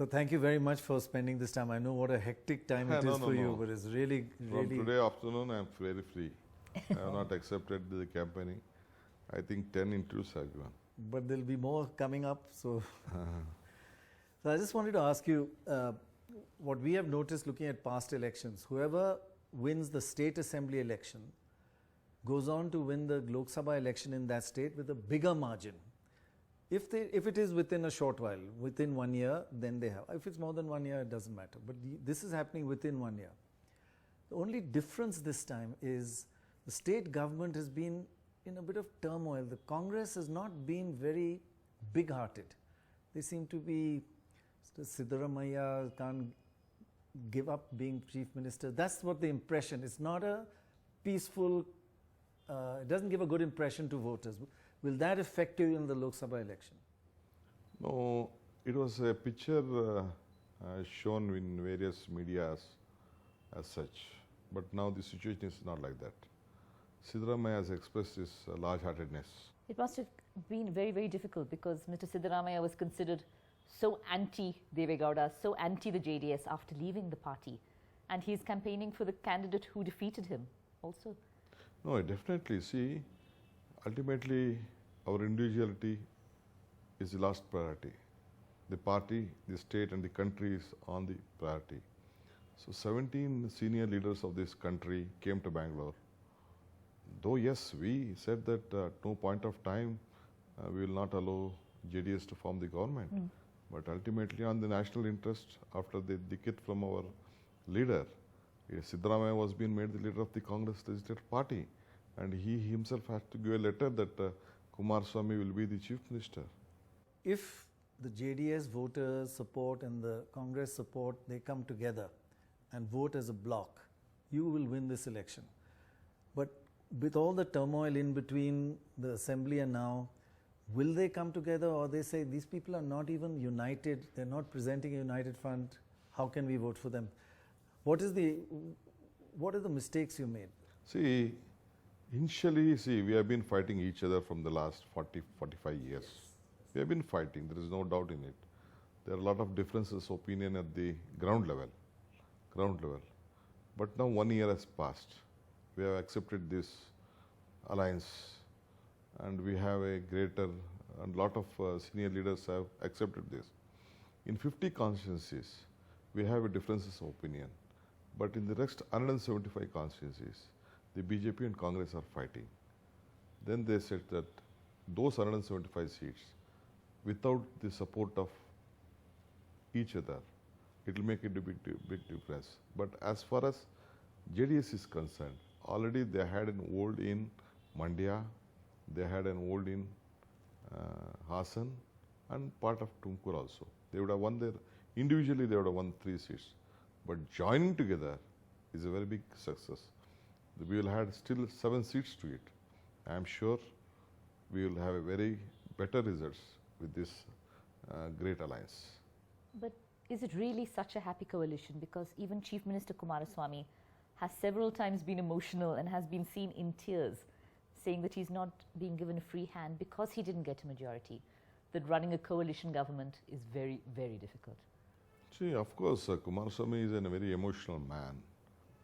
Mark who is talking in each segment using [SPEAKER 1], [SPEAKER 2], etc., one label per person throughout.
[SPEAKER 1] So thank you very much for spending this time. I know what a hectic time it is for you, but it's really.
[SPEAKER 2] From today afternoon, I am very free. I have not accepted the campaigning. I think 10 interviews have given.
[SPEAKER 1] But there'll be more coming up. So, so I just wanted to ask you, what we have noticed looking at past elections, whoever wins the state assembly election goes on to win the Lok Sabha election in that state with a bigger margin. If it is within a short while, within 1 year, then they have. If it's more than 1 year, it doesn't matter. But this is happening within 1 year. The only difference this time is the state government has been in a bit of turmoil. The Congress has not been very big-hearted. They seem to be, Siddaramaiah can't give up being chief minister. That's what the impression. It's not a peaceful, it doesn't give a good impression to voters. Will that affect you in the Lok Sabha election?
[SPEAKER 2] No, it was a picture shown in various medias as such. But now the situation is not like that. Siddaramaiah has expressed his large-heartedness.
[SPEAKER 3] It must have been very, very difficult because Mr. Siddaramaiah was considered so anti-Devegowda, so anti the JDS after leaving the party. And he's campaigning for the candidate who defeated him also.
[SPEAKER 2] No, definitely. See, ultimately, our individuality is the last priority. The party, the state and the country is on the priority. So 17 senior leaders of this country came to Bangalore. Though yes, we said that at no point of time we will not allow JDS to form the government. But ultimately on the national interest, after the decade from our leader, Siddaramaiah was being made the leader of the Congress legislative party. And he himself had to give a letter that Kumaraswamy will be the chief minister.
[SPEAKER 1] If the JDS voters support and the Congress support, they come together and vote as a bloc, you will win this election. But with all the turmoil in between the assembly and now, will they come together, or they say these people are not even united, they're not presenting a united front, how can we vote for them? What are the mistakes you made?
[SPEAKER 2] See, initially, we have been fighting each other from the last 40, 45 years. Yes. We have been fighting, there is no doubt in it. There are a lot of differences of opinion at the ground level. But now 1 year has passed. We have accepted this alliance and we have a greater, and lot of senior leaders have accepted this. In 50 constituencies, we have a differences of opinion. But in the rest 175 constituencies, the BJP and Congress are fighting. Then they said that those 175 seats, without the support of each other, it will make a big difference. But as far as JDS is concerned, already they had an hold in Mandya, they had an hold in Hassan and part of Tumkur also. They would have won there, individually they would have won 3 seats. But joining together is a very big success. We will have still 7 seats to it. I am sure we will have a very better results with this great alliance.
[SPEAKER 3] But is it really such a happy coalition? Because even Chief Minister Kumaraswamy has several times been emotional and has been seen in tears, saying that he's not being given a free hand because he didn't get a majority, that running a coalition government is very, very difficult.
[SPEAKER 2] See, of course, Kumaraswamy is a very emotional man.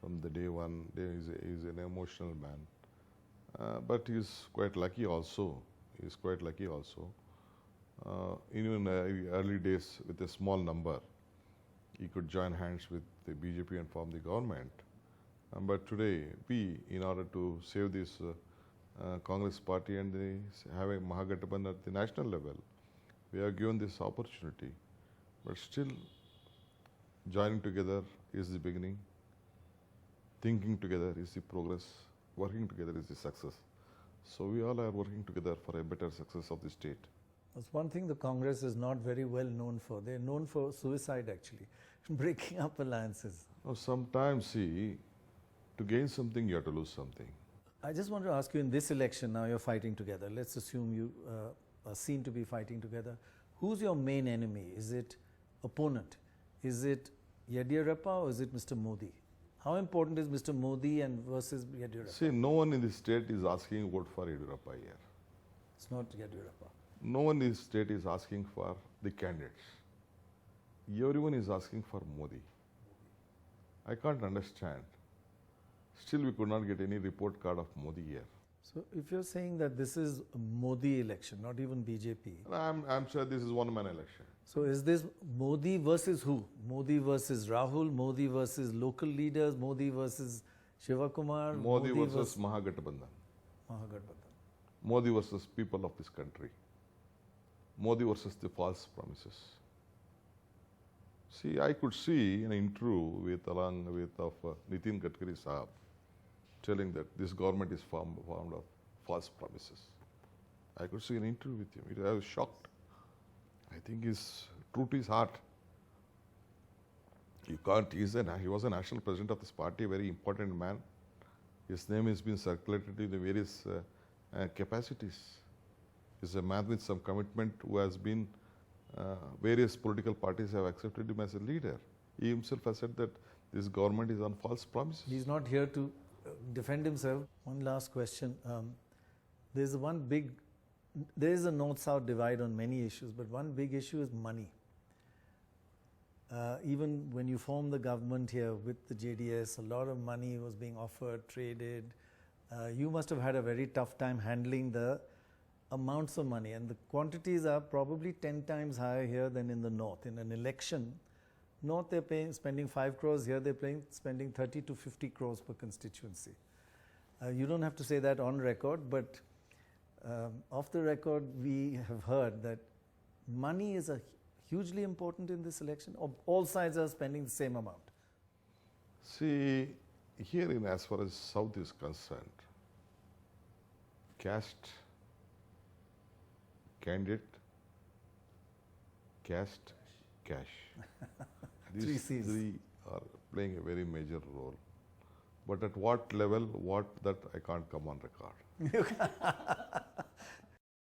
[SPEAKER 2] From the day one, he is an emotional man. But he is quite lucky also. Even early days, with a small number, he could join hands with the BJP and form the government. But today, we, in order to save this Congress party and have a Mahagathbandhan at the national level, we have given this opportunity. But still, joining together is the beginning. Thinking together is the progress. Working together is the success. So we all are working together for a better success of the state.
[SPEAKER 1] That's one thing the Congress is not very well known for. They're known for suicide, actually, breaking up alliances.
[SPEAKER 2] Now, sometimes, see, to gain something, you have to lose something.
[SPEAKER 1] I just want to ask you, in this election, now you're fighting together. Let's assume you are seen to be fighting together. Who's your main enemy? Is it opponent? Is it Yediyurappa or is it Mr. Modi? How important is Mr. Modi and versus Yediyurappa?
[SPEAKER 2] See, no one in the state is asking vote for Yediyurappa here.
[SPEAKER 1] It's not Yediyurappa.
[SPEAKER 2] No one in the state is asking for the candidates. Everyone is asking for Modi. I can't understand. Still, we could not get any report card of Modi here.
[SPEAKER 1] So if you're saying that this is a Modi election, not even BJP,
[SPEAKER 2] And I'm sure this is one-man election.
[SPEAKER 1] so is this Modi versus who? Modi versus Rahul, Modi versus local leaders, Modi versus Shivakumar,
[SPEAKER 2] Modi versus Mahagathbandhan.
[SPEAKER 1] Mahagathbandhan.
[SPEAKER 2] Modi versus people of this country. Modi versus the false promises. See, I could see an interview with Nitin Gadkari Sahab telling that this government is formed of false promises. I could see an interview with him. I was shocked. I think he's true to his heart. You can't. He was a national president of this party, a very important man. His name has been circulated in the various capacities. He's a man with some commitment who has been, various political parties have accepted him as a leader. He himself has said that this government is on false promises.
[SPEAKER 1] He's not here to defend himself. One last question. There is a north-south divide on many issues, but one big issue is money. Even when you formed the government here with the JDS, a lot of money was being offered, traded. You must have had a very tough time handling the amounts of money, and the quantities are probably 10 times higher here than in the north. In an election, north they're spending 5 crores, here they're spending 30 to 50 crores per constituency. You don't have to say that on record, but off the record we have heard that money is hugely important in this election. All sides are spending the same amount.
[SPEAKER 2] See, here as far as South is concerned, caste, candidate, caste, cash. These three are playing a very major role. But at what level, that I can't come on record.